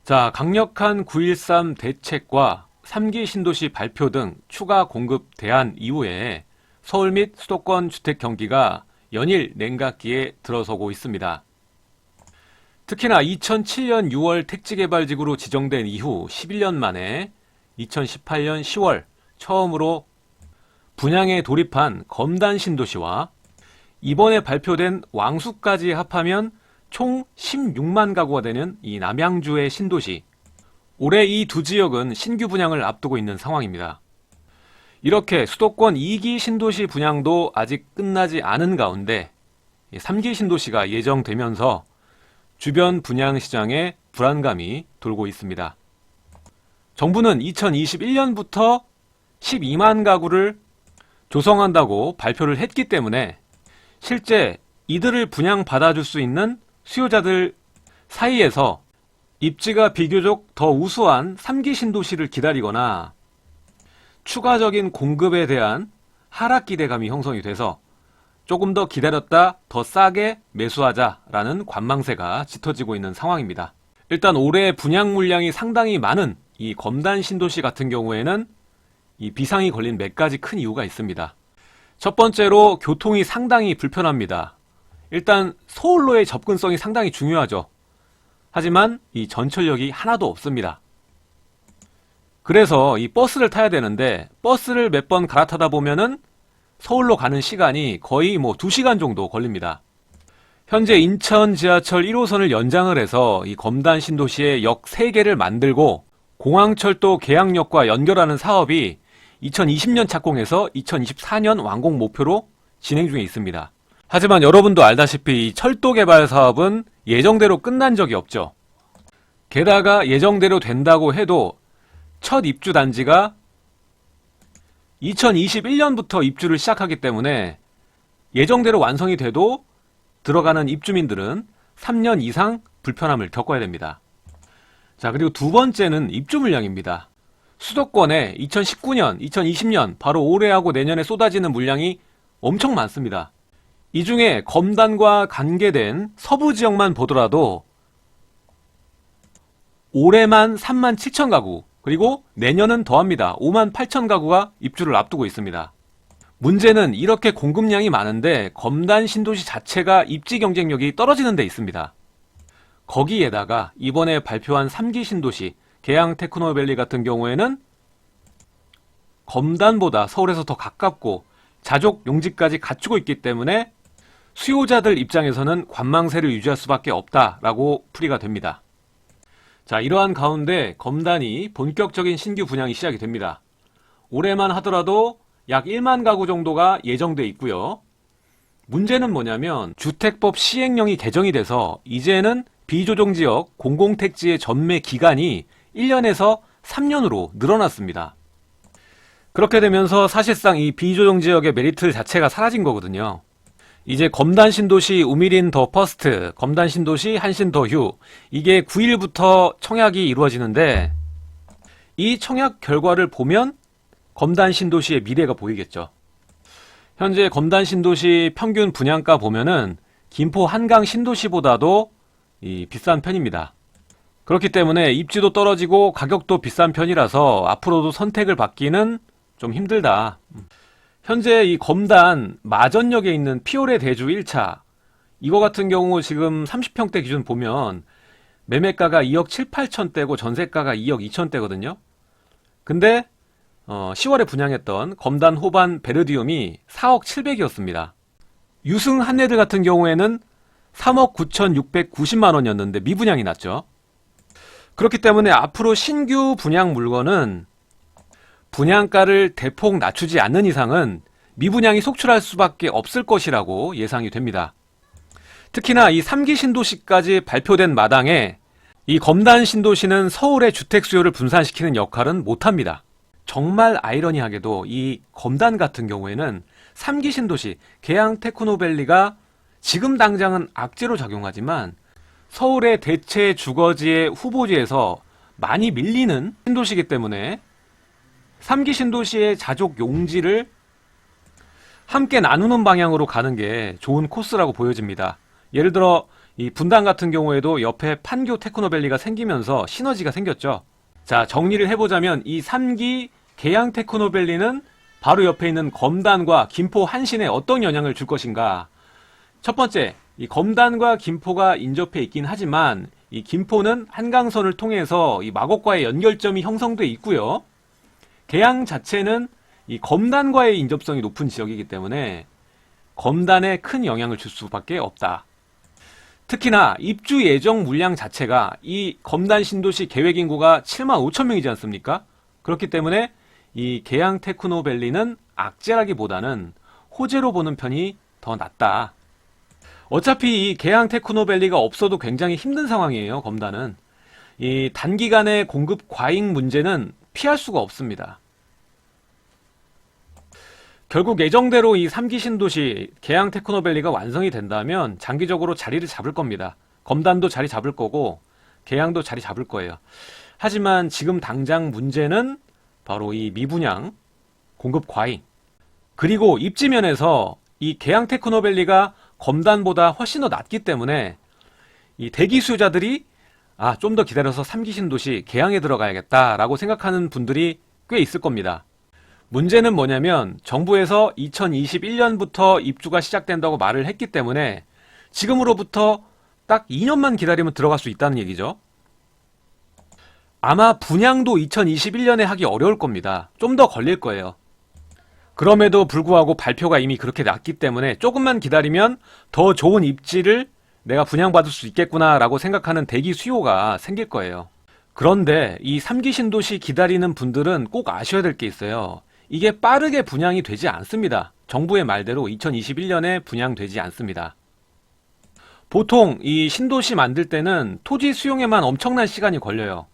자, 강력한 9.13 대책과 3기 신도시 발표 등 추가 공급 대안 이후에 서울 및 수도권 주택 경기가 연일 냉각기에 들어서고 있습니다. 특히나 2007년 6월 택지개발지구로 지정된 이후 11년 만에 2018년 10월 처음으로 분양에 돌입한 검단 신도시와 이번에 발표된 왕수까지 합하면 총 16만 가구가 되는 이 남양주의 신도시, 올해 이 두 지역은 신규 분양을 앞두고 있는 상황입니다. 이렇게 수도권 2기 신도시 분양도 아직 끝나지 않은 가운데 3기 신도시가 예정되면서 주변 분양 시장에 불안감이 돌고 있습니다. 정부는 2021년부터 12만 가구를 조성한다고 발표를 했기 때문에 실제 이들을 분양받아줄 수 있는 수요자들 사이에서 입지가 비교적 더 우수한 3기 신도시를 기다리거나 추가적인 공급에 대한 하락 기대감이 형성이 돼서 조금 더 기다렸다 더 싸게 매수하자라는 관망세가 짙어지고 있는 상황입니다. 일단 올해 분양 물량이 상당히 많은 이 검단 신도시 같은 경우에는 이 비상이 걸린 몇 가지 큰 이유가 있습니다. 첫 번째로 교통이 상당히 불편합니다. 일단 서울로의 접근성이 상당히 중요하죠. 하지만 이 전철역이 하나도 없습니다. 그래서 이 버스를 타야 되는데 버스를 몇 번 갈아타다 보면은 서울로 가는 시간이 거의 2시간 정도 걸립니다. 현재 인천 지하철 1호선을 연장을 해서 이 검단 신도시에 역 3개를 만들고 공항철도 계양역과 연결하는 사업이 2020년 착공해서 2024년 완공 목표로 진행 중에 있습니다. 하지만 여러분도 알다시피 이 철도 개발 사업은 예정대로 끝난 적이 없죠. 게다가 예정대로 된다고 해도 첫 입주 단지가 2021년부터 입주를 시작하기 때문에 예정대로 완성이 돼도 들어가는 입주민들은 3년 이상 불편함을 겪어야 됩니다. 자, 그리고 두 번째는 입주 물량입니다. 수도권에 2019년, 2020년 바로 올해하고 내년에 쏟아지는 물량이 엄청 많습니다. 이 중에 검단과 관계된 서부 지역만 보더라도 올해만 3만 7천 가구, 그리고 내년은 더합니다. 5만 8천 가구가 입주를 앞두고 있습니다. 문제는 이렇게 공급량이 많은데 검단 신도시 자체가 입지 경쟁력이 떨어지는 데 있습니다. 거기에다가 이번에 발표한 3기 신도시 계양 테크노밸리 같은 경우에는 검단보다 서울에서 더 가깝고 자족 용지까지 갖추고 있기 때문에 수요자들 입장에서는 관망세를 유지할 수밖에 없다라고 풀이가 됩니다. 자, 이러한 가운데 검단이 본격적인 신규 분양이 시작이 됩니다. 올해만 하더라도 약 1만 가구 정도가 예정돼 있고요. 문제는 뭐냐면 주택법 시행령이 개정이 돼서 이제는 비조정지역 공공택지의 전매 기간이 1년에서 3년으로 늘어났습니다. 그렇게 되면서 사실상 이 비조정지역의 메리트 자체가 사라진 거거든요. 이제 검단 신도시 우미린 더 퍼스트, 검단 신도시 한신 더 휴, 이게 9일부터 청약이 이루어지는데 이 청약 결과를 보면 검단 신도시의 미래가 보이겠죠. 현재 검단 신도시 평균 분양가 보면은 김포 한강 신도시보다도 비싼 편입니다. 그렇기 때문에 입지도 떨어지고 가격도 비싼 편이라서 앞으로도 선택을 받기는 좀 힘들다. 현재 이 검단 마전역에 있는 피오레 대주 1차, 이거 같은 경우 지금 30평대 기준 보면 매매가가 2억 7, 8천대고 전세가가 2억 2천대거든요. 근데 10월에 분양했던 검단 호반 베르디움이 4억 7백이었습니다. 유승 한내들 같은 경우에는 3억 9,690만 원이었는데 미분양이 났죠. 그렇기 때문에 앞으로 신규 분양 물건은 분양가를 대폭 낮추지 않는 이상은 미분양이 속출할 수밖에 없을 것이라고 예상이 됩니다. 특히나 이 3기 신도시까지 발표된 마당에 이 검단 신도시는 서울의 주택 수요를 분산시키는 역할은 못합니다. 정말 아이러니하게도 이 검단 같은 경우에는 3기 신도시 계양 테크노밸리가 지금 당장은 악재로 작용하지만 서울의 대체 주거지의 후보지에서 많이 밀리는 신도시이기 때문에 3기 신도시의 자족 용지를 함께 나누는 방향으로 가는 게 좋은 코스라고 보여집니다. 예를 들어 이 분당 같은 경우에도 옆에 판교 테크노밸리가 생기면서 시너지가 생겼죠. 자, 정리를 해보자면 이 3기 계양 테크노밸리는 바로 옆에 있는 검단과 김포 한신에 어떤 영향을 줄 것인가. 첫 번째, 이 검단과 김포가 인접해 있긴 하지만 이 김포는 한강선을 통해서 이 마곡과의 연결점이 형성돼 있고요. 계양 자체는 이 검단과의 인접성이 높은 지역이기 때문에 검단에 큰 영향을 줄 수밖에 없다. 특히나 입주 예정 물량 자체가 이 검단 신도시 계획 인구가 7만 5천 명이지 않습니까? 그렇기 때문에 이 계양 테크노밸리는 악재라기보다는 호재로 보는 편이 더 낫다. 어차피 이 계양 테크노밸리가 없어도 굉장히 힘든 상황이에요. 검단은 이 단기간의 공급 과잉 문제는 피할 수가 없습니다. 결국 예정대로 이 3기 신도시 계양 테크노밸리가 완성이 된다면 장기적으로 자리를 잡을 겁니다. 검단도 자리 잡을 거고 계양도 자리 잡을 거예요. 하지만 지금 당장 문제는 바로 이 미분양, 공급 과잉, 그리고 입지면에서 이 계양 테크노밸리가 검단보다 훨씬 더 낮기 때문에 이 대기 수요자들이 좀 더 기다려서 3기 신도시 계양에 들어가야겠다라고 생각하는 분들이 꽤 있을 겁니다. 문제는 뭐냐면 정부에서 2021년부터 입주가 시작된다고 말을 했기 때문에 지금으로부터 딱 2년만 기다리면 들어갈 수 있다는 얘기죠. 아마 분양도 2021년에 하기 어려울 겁니다. 좀 더 걸릴 거예요. 그럼에도 불구하고 발표가 이미 그렇게 났기 때문에 조금만 기다리면 더 좋은 입지를 내가 분양받을 수 있겠구나 라고 생각하는 대기 수요가 생길 거예요. 그런데 이 3기 신도시 기다리는 분들은 꼭 아셔야 될 게 있어요. 이게 빠르게 분양이 되지 않습니다. 정부의 말대로 2021년에 분양되지 않습니다. 보통 이 신도시 만들 때는 토지 수용에만 엄청난 시간이 걸려요.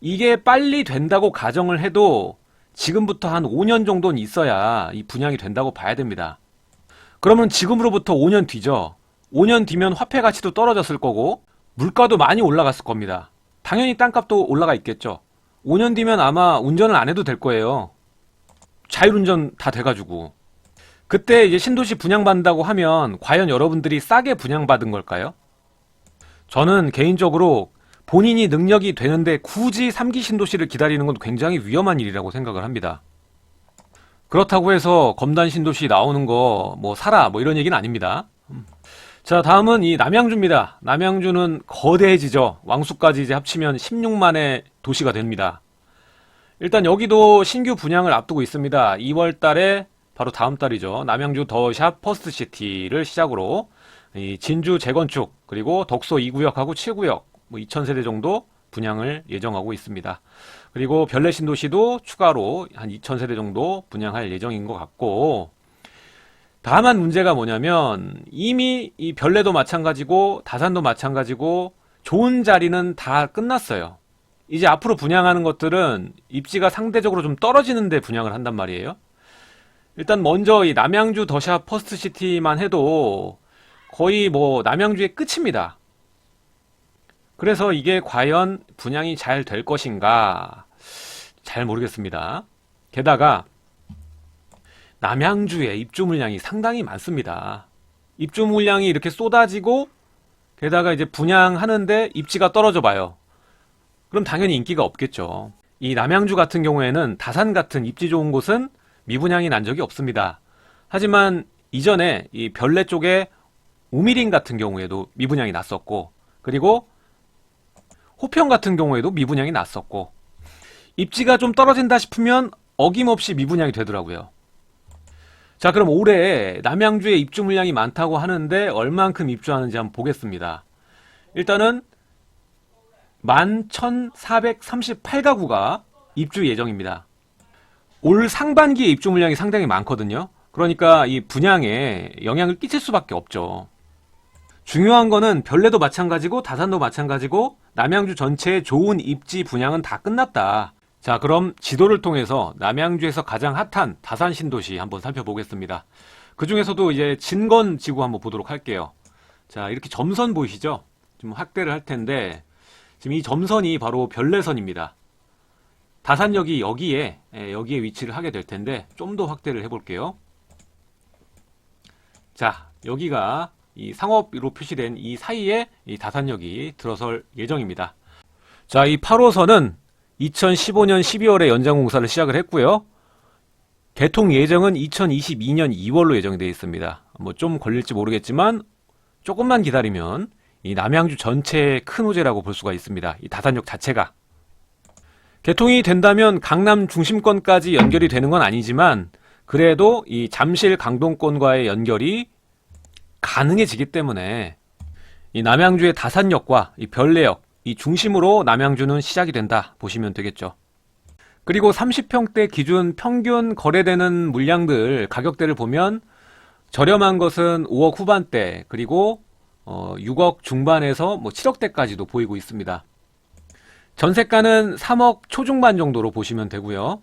이게 빨리 된다고 가정을 해도 지금부터 한 5년 정도는 있어야 이 분양이 된다고 봐야 됩니다. 그러면 지금으로부터 5년 뒤죠. 5년 뒤면 화폐 가치도 떨어졌을 거고 물가도 많이 올라갔을 겁니다. 당연히 땅값도 올라가 있겠죠. 5년 뒤면 아마 운전을 안 해도 될 거예요. 자율운전 다 돼가지고. 그때 이제 신도시 분양받는다고 하면 과연 여러분들이 싸게 분양받은 걸까요? 저는 개인적으로 본인이 능력이 되는데 굳이 3기 신도시를 기다리는 건 굉장히 위험한 일이라고 생각을 합니다. 그렇다고 해서 검단 신도시 나오는 거 뭐 사라 뭐 이런 얘기는 아닙니다. 자, 다음은 이 남양주입니다. 남양주는 거대해지죠. 왕수까지 이제 합치면 16만의 도시가 됩니다. 일단 여기도 신규 분양을 앞두고 있습니다. 2월 달에 바로 다음 달이죠. 남양주 더샵 퍼스트시티를 시작으로 이 진주 재건축 그리고 덕소 2구역하고 7구역 뭐 2,000세대 정도 분양을 예정하고 있습니다. 그리고 별내 신도시도 추가로 한 2,000세대 정도 분양할 예정인 것 같고, 다만 문제가 뭐냐면 이미 이 별내도 마찬가지고 다산도 마찬가지고 좋은 자리는 다 끝났어요. 이제 앞으로 분양하는 것들은 입지가 상대적으로 좀 떨어지는 데 분양을 한단 말이에요. 일단 먼저 이 남양주 더샵 퍼스트시티만 해도 거의 뭐 남양주의 끝입니다. 그래서 이게 과연 분양이 잘 될 것인가 잘 모르겠습니다. 게다가 남양주에 입주 물량이 상당히 많습니다. 입주 물량이 이렇게 쏟아지고 게다가 이제 분양하는데 입지가 떨어져 봐요. 그럼 당연히 인기가 없겠죠. 이 남양주 같은 경우에는 다산 같은 입지 좋은 곳은 미분양이 난 적이 없습니다. 하지만 이전에 이 별내 쪽에 우미린 같은 경우에도 미분양이 났었고, 그리고 호평 같은 경우에도 미분양이 났었고, 입지가 좀 떨어진다 싶으면 어김없이 미분양이 되더라고요. 자, 그럼 올해 남양주에 입주 물량이 많다고 하는데 얼만큼 입주하는지 한번 보겠습니다. 일단은 11,438가구가 입주 예정입니다. 올 상반기에 입주 물량이 상당히 많거든요. 그러니까 이 분양에 영향을 끼칠 수밖에 없죠. 중요한 거는 별내도 마찬가지고 다산도 마찬가지고 남양주 전체의 좋은 입지 분양은 다 끝났다. 자, 그럼 지도를 통해서 남양주에서 가장 핫한 다산 신도시 한번 살펴보겠습니다. 그 중에서도 이제 진건 지구 한번 보도록 할게요. 자, 이렇게 점선 보이시죠? 좀 확대를 할 텐데 지금 이 점선이 바로 별내선입니다. 다산역이 여기에 위치를 하게 될 텐데 좀 더 확대를 해볼게요. 자, 여기가 이 상업으로 표시된 이 사이에 이 다산역이 들어설 예정입니다. 자, 이 8호선은 2015년 12월에 연장 공사를 시작을 했고요. 개통 예정은 2022년 2월로 예정이 되어 있습니다. 뭐 좀 걸릴지 모르겠지만 조금만 기다리면 이 남양주 전체의 큰 호재라고 볼 수가 있습니다. 이 다산역 자체가. 개통이 된다면 강남 중심권까지 연결이 되는 건 아니지만 그래도 이 잠실 강동권과의 연결이 가능해지기 때문에 이 남양주의 다산역과 이 별내역, 이 중심으로 남양주는 시작이 된다 보시면 되겠죠. 그리고 30평대 기준 평균 거래되는 물량들 가격대를 보면 저렴한 것은 5억 후반대, 그리고 6억 중반에서 뭐 7억대까지도 보이고 있습니다. 전세가는 3억 초중반 정도로 보시면 되고요.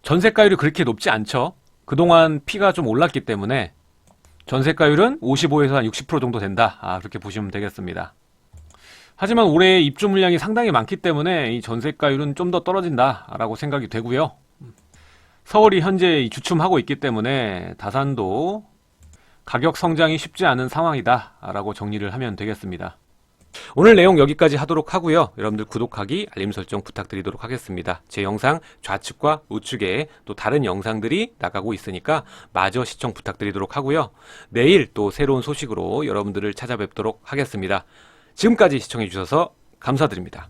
전세가율이 그렇게 높지 않죠. 그동안 피가 좀 올랐기 때문에 전세가율은 55에서 한 60% 정도 된다. 그렇게 보시면 되겠습니다. 하지만 올해 입주 물량이 상당히 많기 때문에 이 전세가율은 좀 더 떨어진다라고 생각이 되고요. 서울이 현재 주춤하고 있기 때문에 다산도 가격 성장이 쉽지 않은 상황이다라고 정리를 하면 되겠습니다. 오늘 내용 여기까지 하도록 하고요. 여러분들 구독하기, 알림 설정 부탁드리도록 하겠습니다. 제 영상 좌측과 우측에 또 다른 영상들이 나가고 있으니까 마저 시청 부탁드리도록 하고요. 내일 또 새로운 소식으로 여러분들을 찾아뵙도록 하겠습니다. 지금까지 시청해 주셔서 감사드립니다.